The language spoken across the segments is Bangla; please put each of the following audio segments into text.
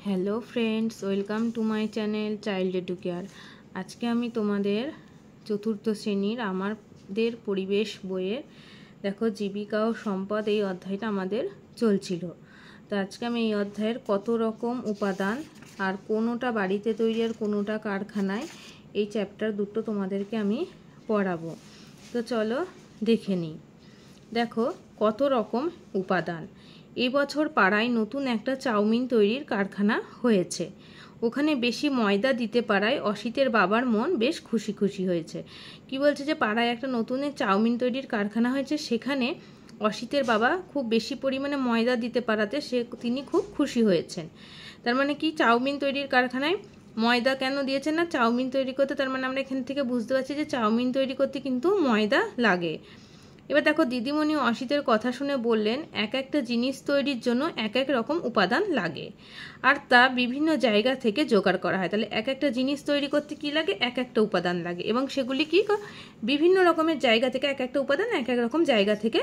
Hello friends, welcome to my channel child edu care. আজকে আমি তোমাদের চতুর্থ শ্রেণীর আমাদের পরিবেশ বইয়ের দেখো জীবিকা ও সম্পদ এই অধ্যায়টা আমাদের চলছিল। তো আজকে আমি এই অধ্যায়ের কত রকম উপাদান আর কোনোটা বাড়িতে তৈরি আর কোনোটা কারখানায়, এই চ্যাপ্টার দুটো তোমাদেরকে আমি পড়াবো। তো চলো দেখে নিই। দেখো কত রকম উপাদান। এবছর পাড়ায় নতুন একটা চাউমিন তৈরির কারখানা হয়েছে। ওখানে বেশি ময়দা দিতে পারায় অসিতের বাবার মন বেশ খুশি খুশি হয়েছে। কি বলছে যে পাড়ায় একটা নতুন চাউমিন তৈরির কারখানা হয়েছে, সেখানে অসিতের বাবা খুব বেশি পরিমাণে ময়দা দিতে পারাতে তিনি খুব খুশি হয়েছেন। তার মানে কি, চাউমিন তৈরির কারখানায় ময়দা কেন দিয়েছেন না, চাউমিন তৈরি করতে, তার মানে আমরা এখান থেকে বুঝতে পারছি যে চাউমিন তৈরি করতে কিন্তু ময়দা লাগে। এবার দেখো দিদিমণি অসিতের কথা শুনে বললেন, এক একটা জিনিস তৈরির জন্য এক এক রকম উপাদান লাগে আর তা বিভিন্ন জায়গা থেকে জোগাড় করা হয়। তাহলে এক একটা জিনিস তৈরি করতে কি লাগে, এক একটা উপাদান লাগে, এবং সেগুলি কি বিভিন্ন রকমের জায়গা থেকে, এক একটা উপাদান এক এক রকম জায়গা থেকে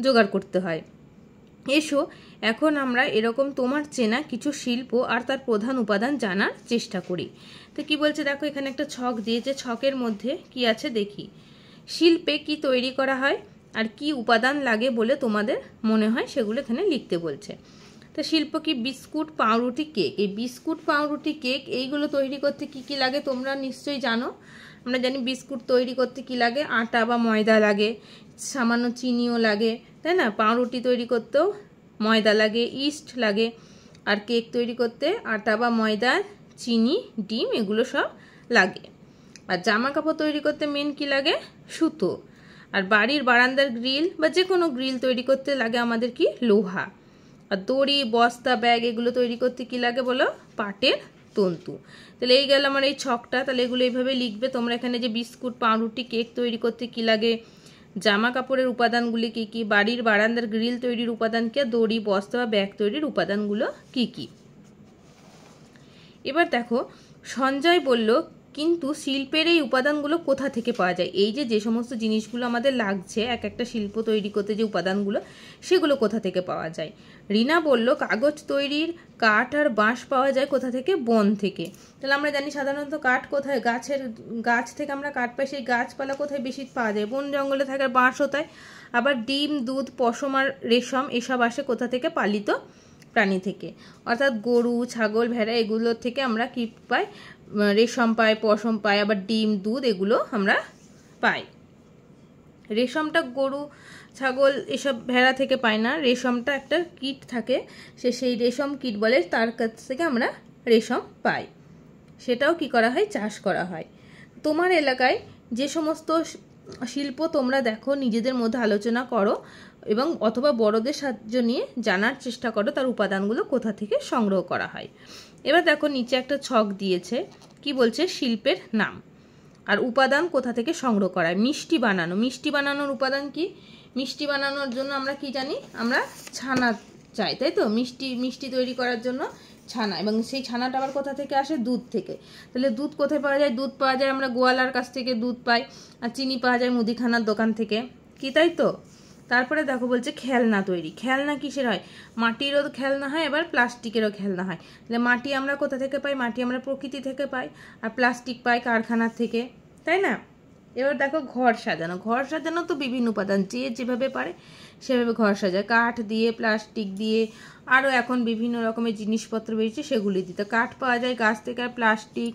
জোগাড় করতে হয়। এসো এখন আমরা এরকম তোমার চেনা কিছু শিল্প আর তার প্রধান উপাদান জানার চেষ্টা করি। তো কি বলছে দেখো, এখানে একটা ছক দিয়েছে, ছকের মধ্যে কি আছে দেখি। শিল্পে কি তৈরি করা হয় আর কি উপাদান লাগে বলে তোমাদের মনে হয় সেগুলো এখানে লিখতে বলছে। তো শিল্প কি, বিস্কুট, পাউরুটি, কেক। এই বিস্কুট, পাউরুটি, কেক এইগুলো তৈরি করতে কি কি লাগে তোমরা নিশ্চয়ই জানো। আমরা জানি বিস্কুট তৈরি করতে কি লাগে, আটা বা ময়দা লাগে, সামান্য চিনিও লাগে, তাই না। পাউরুটি তৈরি করতেও ময়দা লাগে, ইস্ট লাগে, আর কেক তৈরি করতে আটা বা ময়দা, চিনি, ডিম এগুলো সব লাগে। আর জামা কাপড় তৈরি করতে মেন কি লাগে, সুতো। আর বাড়ির বারান্দার গ্রিল বা যে কোনো গ্রিল তৈরি করতে লাগে আমাদের কি, লোহা। আর দড়ি, বস্তা, ব্যাগ এগুলো তৈরি করতে কি লাগে বলো, পাটের তন্তু। তাহলে এই গেল আমার এই ছকটা। তাহলে এগুলো এইভাবে লিখবে তোমরা। এখানে যে বিস্কুট, পাউরুটি, কেক তৈরি করতে কি লাগে, জামা কাপড়ের উপাদানগুলি কি কি, বাড়ির বারান্দার গ্রিল তৈরির উপাদান কি, দড়ি, বস্তা বা ব্যাগ তৈরির উপাদানগুলো কি কি। এবার দেখো সঞ্জয় বলল, কিন্তু শিল্পের এই উপাদানগুলো কোথা থেকে পাওয়া যায়। এই যে সমস্ত জিনিসগুলো আমাদের লাগছে এক একটা শিল্প তৈরি করতে, যে উপাদানগুলো, সেগুলো কোথা থেকে পাওয়া যায়। রিনা বলল, কাগজ তৈরির কাঠ আর বাঁশ পাওয়া যায় কোথা থেকে, বন থেকে। তাহলে আমরা জানি সাধারণত কাঠ কোথায়, গাছ থেকে আমরা কাঠ পাই। সেই গাছপালা কোথায় বেশি পাওয়া যায়, বন জঙ্গলে থাকে, আর বাঁশও তাই। আবার ডিম, দুধ, পশম আর রেশম এসব আসে কোথা থেকে, পালিত প্রাণী থেকে। অর্থাৎ গরু, ছাগল, ভেড়া এগুলোর থেকে আমরা কি পাই, রেশম পাই, পশম পাই, আবার ডিম, দুধ এগুলো আমরা পাই। রেশমটা গরু, ছাগল এসব ভেড়া থেকে পাই না, রেশমটা একটা কীট থাকে, সেই রেশম কীট বলে, তার কাছ থেকে আমরা রেশম পাই। সেটাও কি করা হয়, চাষ করা হয়। তোমার এলাকায় যে সমস্ত শিল্প তোমরা দেখো নিজেদের মধ্যে আলোচনা করো এবং অথবা বড়দের সাহায্য নিয়ে জানার চেষ্টা করো তার উপাদানগুলো কোথা থেকে সংগ্রহ করা হয়। এবার দেখো নিচে একটা ছক দিয়েছে, কি বলছে, শিল্পের নাম আর উপাদান কোথা থেকে সংগ্রহ করা হয়। মিষ্টি বানানো, মিষ্টি বানানোর উপাদান কি, মিষ্টি বানানোর জন্য আমরা কি জানি, আমরা ছানা চাই, তাই তো। মিষ্টি তৈরি করার জন্য ছানা, এবং সেই ছানাটা আবার কোথা থেকে আসে, দুধ থেকে। তাহলে দুধ কোথায় পাওয়া যায়, দুধ পাওয়া যায় আমরা গোয়ালার কাছ থেকে দুধ পাই, আর চিনি পাওয়া যায় মুদিখানার দোকান থেকে, কি তাই তো। তারপরে দেখো বলছে খেলনা তৈরি। খেলনা কিসের হয়, মাটিরও খেলনা হয়, এবার প্লাস্টিকেরও খেলনা হয়। তাহলে মাটি আমরা কোথা থেকে পাই, মাটি আমরা প্রকৃতি থেকে পাই, আর প্লাস্টিক পাই কারখানার থেকে, তাই না। এবার দেখো ঘর সাজানো। ঘর সাজানো তো বিভিন্ন উপাদান, যে যেভাবে পারে সেভাবে ঘর সাজায়, কাঠ দিয়ে, প্লাস্টিক দিয়ে, আরও এখন বিভিন্ন রকমের জিনিসপত্র বেরিয়েছে সেগুলি দিতে। কাঠ পাওয়া যায় গাছ থেকে, আর প্লাস্টিক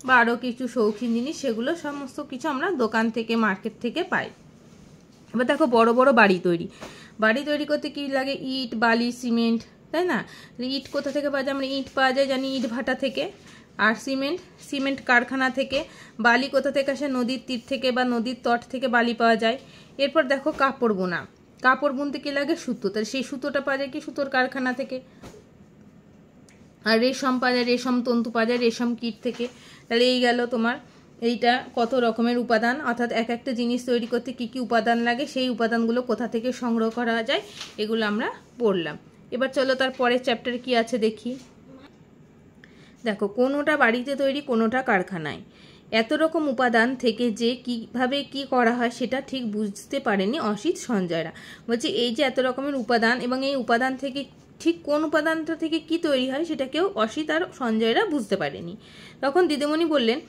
বা আরও কিছু শৌখিন জিনিস সেগুলো সমস্ত কিছু আমরা দোকান থেকে, মার্কেট থেকে পাই। এবার দেখো বড় বড় বাড়ি তৈরি। বাড়ি তৈরি করতে কি লাগে, ইট, বালি, সিমেন্ট, তাই না। ইট কোথা থেকে পাওয়া যায়, আমরা ইট পাওয়া যায় জানি ইট ভাটা থেকে, আর সিমেন্ট কারখানা থেকে। বালি কোথা থেকে আসে, নদীর তীর থেকে বা নদীর তট থেকে বালি পাওয়া যায়। এরপর দেখো কাপড় বোনা। কাপড় বুনতে কি লাগে, সুতো। তাহলে সেই সুতোটা পাওয়া যায় কি, সুতোর কারখানা থেকে। আর রেশম পাওয়া যায়, রেশম তন্তু পাওয়া যায় রেশম কীট থেকে। তাহলে এই গেল তোমার এইটা কত রকমের উপাদান, অর্থাৎ এক একটা জিনিস তৈরি করতে কি কি উপাদান লাগে, সেই উপাদানগুলো কোথা থেকে সংগ্রহ করা যায়, এগুলো আমরা পড়লাম। এবার চলো তার পরের চ্যাপ্টারে কি আছে দেখি। দেখো কোনোটা বাড়িতে তৈরি, কোনোটা কারখানায়। এত রকম উপাদান থেকে যে কিভাবে কি করা হয় সেটা ঠিক বুঝতে পারেনি অসিত, সঞ্জয়রা। বলছে এই যে এত রকমের উপাদান এবং এই উপাদান থেকে ঠিক কোন উপাদানটা থেকে কি তৈরি হয় সেটা কেউ অসিত আর সঞ্জয়রা বুঝতে পারেনি। তখন দিদিমণি বললেন,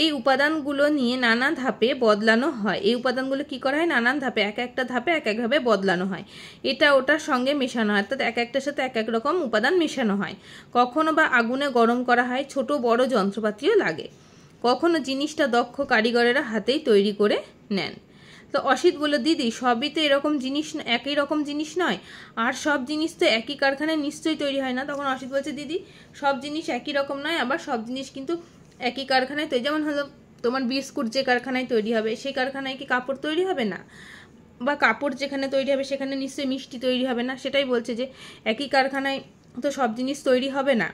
এই উপাদানগুলো নিয়ে নানা ধাপে বদলানো হয়। এই উপাদানগুলো কি করা হয়? নানান ধাপে, এক একটা ধাপে এক একভাবে বদলানো হয়। এটা ওটার সঙ্গে মেশানো হয়, অর্থাৎ এক একটার সাথে এক এক রকম উপাদান মেশানো হয়। কখনো বা আগুনে গরম করা হয়, ছোট বড় যন্ত্রপাতিও লাগে। কখনো জিনিসটা দক্ষ কারিগরেরা হাতেই তৈরি করে নেন। তো অসিত বলল, দিদি সবই তো এরকম জিনিস, একই রকম জিনিস নয়, আর সব জিনিস তো একই কারখানায় নিশ্চয়ই তৈরি হয় না। তখন অসিত বলছে, দিদি সব জিনিস একই রকম নয়, আবার সব জিনিস কিন্তু একই কারখানায় তৈরি। যেমন হলো তোমার বিস্কুট যে কারখানায় তৈরি হবে সেই কারখানায় কি কাপড় তৈরি হবে না, বা কাপড় যেখানে তৈরি হবে সেখানে নিশ্চয়ই মিষ্টি তৈরি হবে না। সেটাই বলছে যে একই কারখানায় তো সব জিনিস তৈরি হবে না।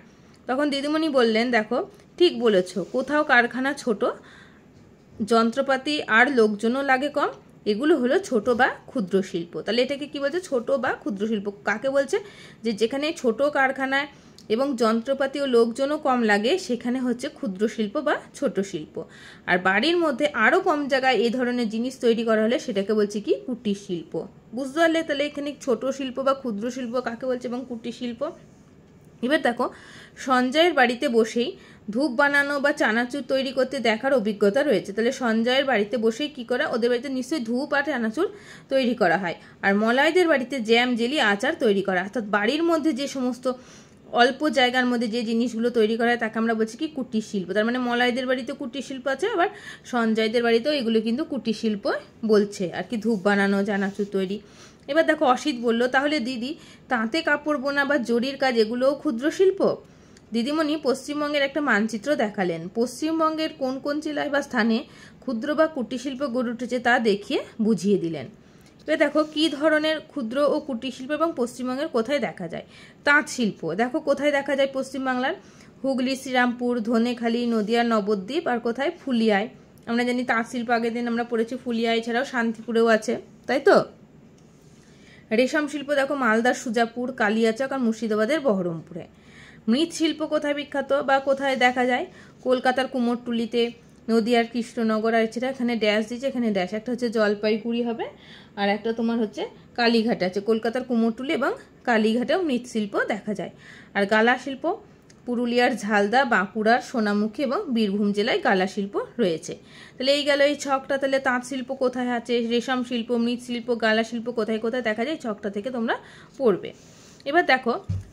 তখন দিদিমণি বললেন, দেখো ঠিক বলেছ, কোথাও কারখানা ছোট, যন্ত্রপাতি আর লোকজনও লাগে কম, এগুলো হলো ছোট বা ক্ষুদ্র শিল্প। তাহলে এটাকে কি বলছে? ছোট বা ক্ষুদ্র শিল্প। কাকে বলছে? যে যেখানে ছোট কারখানায় এবং যন্ত্রপাতি ও লোকজনও কম লাগে সেখানে হচ্ছে ক্ষুদ্র শিল্প বা ছোট শিল্প। আর বাড়ির মধ্যে আরও কম জায়গায় এই ধরনের জিনিস তৈরি করা হলে সেটাকে বলছে কি? কুটির শিল্প। বুঝতে পারলে? তাহলে এখানে ছোট শিল্প বা ক্ষুদ্র শিল্প কাকে বলছে এবং কুটির শিল্প। এবার দেখো, সঞ্জয়ের বাড়িতে বসেই ধূপ বানানো বা চানাচুর তৈরি করতে দেখার অভিজ্ঞতা রয়েছে। তাহলে সঞ্জয়ের বাড়িতে বসেই কি করা? ওদের বাড়িতে নিশ্চয়ই ধূপ আর চানাচুর তৈরি করা হয়। আর মলয়দের বাড়িতে জ্যাম, জেলি, আচার তৈরি করা। অর্থাৎ বাড়ির মধ্যে যে সমস্ত অল্প জায়গার মধ্যে যে জিনিসগুলো তৈরি করা হয় তাকে আমরা বলছি কি? কুটির শিল্প। তার মানে মলয়দের বাড়িতে কুটির শিল্প আছে, আবার সঞ্জয়দের বাড়িতেও এগুলো কিন্তু কুটির শিল্প বলছে আর কি, ধূপ বানানো, চানাচুর তৈরি। এবার দেখো অসিত বলল, তাহলে দিদি তাঁতে কাপড় বোনা বা জরির কাজ এগুলোও ক্ষুদ্র শিল্প? দিদিমণি পশ্চিমবঙ্গের একটা মানচিত্র দেখালেন। পশ্চিমবঙ্গের কোন কোন জেলায় বা স্থানে ক্ষুদ্র বা কুটির শিল্প গড়ে উঠেছে তা দেখিয়ে বুঝিয়ে দিলেন। এবার দেখো কি ধরনের ক্ষুদ্র ও কুটির শিল্প এবং পশ্চিমবঙ্গের কোথায় দেখা যায়। তাঁত শিল্প দেখো কোথায় দেখা যায়? পশ্চিমবাংলার হুগলি, শ্রীরামপুর, ধনেখালি, নদিয়ার নবদ্বীপ, আর কোথায়? ফুলিয়ায়। আমরা জানি তাঁত শিল্প আগের দিন আমরা পড়েছি ফুলিয়ায়, এছাড়াও শান্তিপুরেও আছে, তাই তো? রেশম শিল্প দেখো মালদার সুজাপুর, কালিয়াচক আর মুর্শিদাবাদের বহরমপুরে। মৃৎশিল্প কোথায় বিখ্যাত বা কোথায় দেখা যায়? কলকাতার কুমোরটুলিতে, নদিয়ার কৃষ্ণনগর, আর এছাড়া এখানে ড্যাশ দিয়েছে, এখানে ড্যাশ, একটা হচ্ছে জলপাইগুড়ি হবে আর একটা তোমার হচ্ছে কালীঘাটে আছে। কলকাতার কুমোরটুলি এবং কালীঘাটেও মৃৎশিল্প দেখা যায়। আর গালা শিল্প পুরুলিয়ার ঝালদা, বাঁকুড়ার সোনামুখী এবং বীরভূম জেলায় গালা শিল্প রয়েছে। তাহলে এই গেল এই ছকটা। তাহলে তাঁত শিল্প কোথায় আছে, রেশম শিল্প, মৃৎশিল্প, গালা শিল্প কোথায় কোথায় দেখা যায়, ছকটা থেকে তোমরা পড়বে। এবার দেখো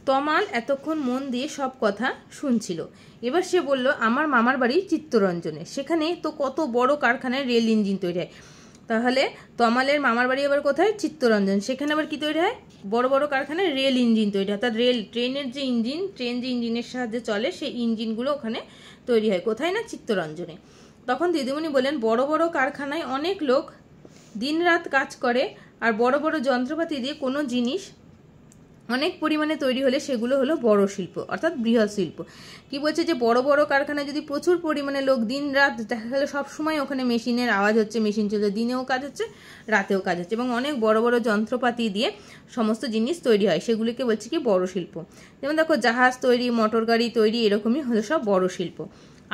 তমাল এতক্ষণ মন দিয়ে সব কথা শুনছিল। এবার সে বলল, আমার মামার বাড়ি চিত্তরঞ্জনে, সেখানে তো কত বড় কারখানায় রেল ইঞ্জিন তৈরি হয়। তাহলে তমালের মামার বাড়ি আবার কোথায়? চিত্তরঞ্জন, সেখানে আবার কি তৈরি হয়? বড় বড় কারখানায় রেল ইঞ্জিন তৈরি হয়। অর্থাৎ ট্রেনের যে ইঞ্জিন, ট্রেন যে ইঞ্জিনের সাহায্যে চলে সেই ইঞ্জিনগুলো ওখানে তৈরি হয়। কোথায় না? চিত্তরঞ্জনে। তখন দিদিমণি বলেন, বড় বড় কারখানায় অনেক লোক দিনরাত কাজ করে, আর বড় বড় যন্ত্রপাতি দিয়ে কোনো জিনিস অনেক পরিমাণে তৈরি হলে সেগুলো হলো বড় শিল্প, অর্থাৎ বৃহৎ শিল্প। কি বলছে? যে বড় বড় কারখানায় যদি প্রচুর পরিমাণে লোক দিন রাত, দেখা গেলে সবসময় ওখানে মেশিনের আওয়াজ হচ্ছে, মেশিন চলছে, দিনেও কাজ হচ্ছে রাতেও কাজ হচ্ছে, এবং অনেক বড় বড় যন্ত্রপাতি দিয়ে সমস্ত জিনিস তৈরি হয়, সেগুলিকে বলছে কি? বড় শিল্প। যেমন দেখো জাহাজ তৈরি, মোটর গাড়ি তৈরি, এরকমই হলো সব বড় শিল্প।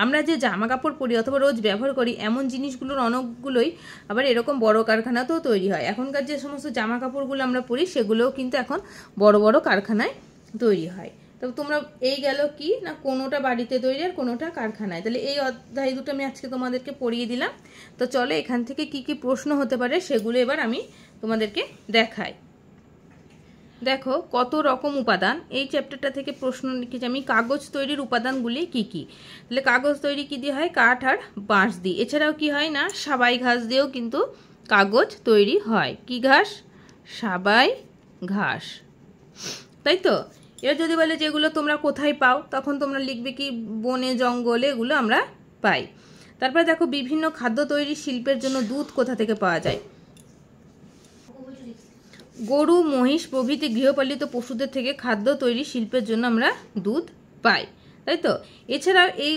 আমরা যে জামা কাপড় পরি অথবা রোজ ব্যবহার করি এমন জিনিসগুলোর অনেকগুলোই আবার এরকম বড় কারখানাতেও তৈরি হয়। এখনকার যে সমস্ত জামা কাপড়গুলো আমরা পরি সেগুলোও কিন্তু এখন বড় বড় কারখানায় তৈরি হয়। তবে তোমরা এই গেল কি না, কোনোটা বাড়িতে তৈরি আর কোনোটা কারখানায়। তাহলে এই অধ্যায় দুটো আমি আজকে তোমাদেরকে পড়িয়ে দিলাম। তো চলো এখান থেকে কি কি প্রশ্ন হতে পারে সেগুলো এবার আমি তোমাদেরকে দেখাই। দেখো কত রকম উপাদান, এই চ্যাপ্টারটা থেকে প্রশ্ন লিখেছি আমি। কাগজ তৈরির উপাদানগুলি কি কি? তাহলে কাগজ তৈরি কি দিয়ে হয়? কাঠ আর বাঁশ দিয়ে। এছাড়াও কি হয় না, সাবাই ঘাস দিয়েও কিন্তু কাগজ তৈরি হয়। কি ঘাস? সাবাই ঘাস, তাই তো? এবার যদি বলে যেগুলো তোমরা কোথায় পাও, তখন তোমরা লিখবে কি? বনে জঙ্গলে এগুলো আমরা পাই। তারপরে দেখো বিভিন্ন খাদ্য তৈরি শিল্পের জন্য দুধ কোথা থেকে পাওয়া যায়? গরু, মহিষ প্রভৃতি গৃহপালিত পশুদের থেকে খাদ্য তৈরি শিল্পের জন্য আমরা দুধ পাই, তাই তো? এছাড়াও এই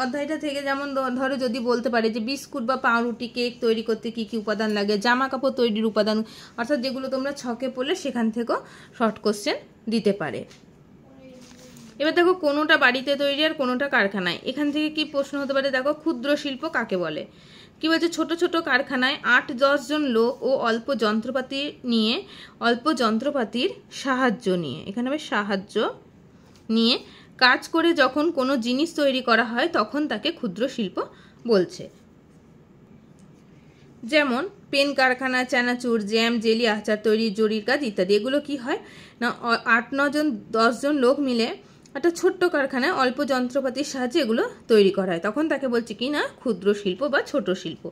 অধ্যায়টা থেকে যেমন ধরো যদি বলতে পারে যে বিস্কুট বা পাউরুটি, কেক তৈরি করতে কি কি উপাদান লাগে, জামা কাপড় তৈরির উপাদান, অর্থাৎ যেগুলো তোমরা ছকে পড়লে সেখান থেকেও শর্ট কোশ্চেন দিতে পারে। এবার দেখো কোনোটা বাড়িতে তৈরি আর কোনোটা কারখানায়। এখান থেকে কি প্রশ্ন হতে পারে, দেখো ক্ষুদ্র শিল্প কাকে বলে। কি বলছে, ছোট ছোট কারখানায় 8-10 জন লোক ও অল্প যন্ত্রপাতির সাহায্য নিয়ে, এখানে হবে সাহায্য নিয়ে কাজ করে যখন কোনো জিনিস তৈরি করা হয় তখন তাকে ক্ষুদ্র শিল্প বলছে। যেমন পেন কারখানা, চানাচুর, জ্যাম, জেলি, আচার তৈরি, জরির কাজ ইত্যাদি। এগুলো কি হয় না, 8-9-10 জন লোক মিলে একটা ছোট্ট কারখানায় অল্প যন্ত্রপাতির সাহায্যে এগুলো তৈরি করা হয়, তখন তাকে বলছে কি না ক্ষুদ্র শিল্প বা ছোট শিল্প।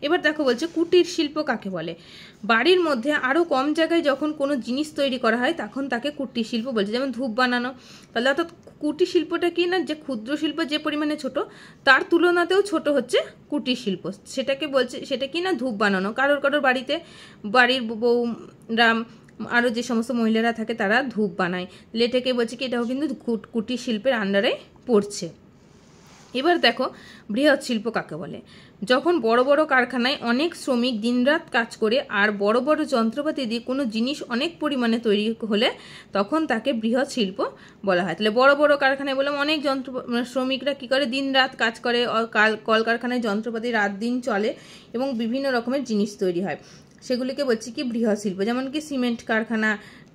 এবার দেখো বলছে কুটির শিল্প কাকে বলে। বাড়ির মধ্যে আরও কম জায়গায় যখন কোনো জিনিস তৈরি করা হয় তখন তাকে কুটির শিল্প বলছে। যেমন ধূপ বানানো, তাহলে অর্থাৎ কুটির শিল্পটা কি না, যে ক্ষুদ্র শিল্প যে পরিমাণে ছোট তার তুলনাতেও ছোট হচ্ছে কুটির শিল্প, সেটাকে বলছে, সেটা কি না ধূপ বানানো। কারোর বাড়িতে বাড়ির বউরা আরও যে সমস্ত মহিলারা থাকে তারা ধূপ বানায়, এটাকে বলছে কি এটাও কিন্তু কুটির শিল্পের আন্ডারে পড়ছে। এবার দেখো বৃহৎ শিল্প কাকে বলে। যখন বড় বড় কারখানায় অনেক শ্রমিক দিনরাত কাজ করে আর বড় বড় যন্ত্রপাতি দিয়ে কোনো জিনিস অনেক পরিমাণে তৈরি হলে তখন তাকে বৃহৎ শিল্প বলা হয়। তাহলে বড় বড় কারখানায় বললাম অনেক শ্রমিকরা কী করে, দিন রাত কাজ করে, কলকারখানায় যন্ত্রপাতি রাত দিন চলে এবং বিভিন্ন রকমের জিনিস তৈরি হয়, সেগুলিকে বলছি কি বৃহৎ শিল্প। যেমন কি সিমেন্ট কারখানা,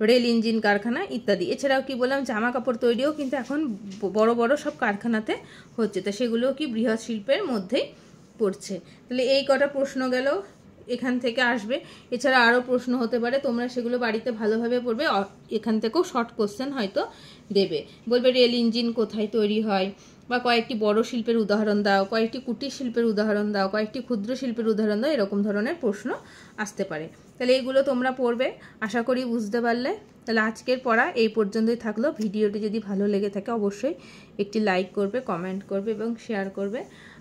রেল ইঞ্জিন কারখানা ইত্যাদি। এছাড়াও কি বললাম জামা কাপড় তৈরিও কিন্তু এখন বড় বড় সব কারখানাতে হচ্ছে, তো সেগুলোও কি বৃহৎ শিল্পের মধ্যেই পড়ছে। তাহলে এই কটা প্রশ্ন গেল এখান থেকে আসবে। এছাড়া আরও প্রশ্ন হতে পারে, তোমরা সেগুলো বাড়িতে ভালোভাবে পড়বে, এখান থেকেও শর্ট কোশ্চেন হয়তো দেবে, বলবে রেল ইঞ্জিন কোথায় তৈরি হয়, বা কয়েকটি বড় শিল্পের উদাহরণ দাও, কয়েকটি কুটির শিল্পের উদাহরণ দাও, কয়েকটি ক্ষুদ্র শিল্পের উদাহরণ দাও, এরকম ধরনের প্রশ্ন আসতে পারে। তাহলে এইগুলো তোমরা পড়বে, আশা করি বুঝতে পারলে। তাহলে আজকের পড়া এই পর্যন্তই থাকলো। ভিডিওটি যদি ভালো লেগে থাকে অবশ্যই একটি লাইক করবে, কমেন্ট করবে এবং শেয়ার করবে।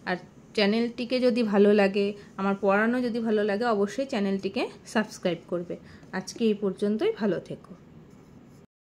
আর চ্যানেলটিকে যদি ভালো লাগে, আমার পড়ানো যদি ভালো লাগে, অবশ্যই চ্যানেলটিকে সাবস্ক্রাইব করবে। আজকে এই পর্যন্তই, ভালো থেকো।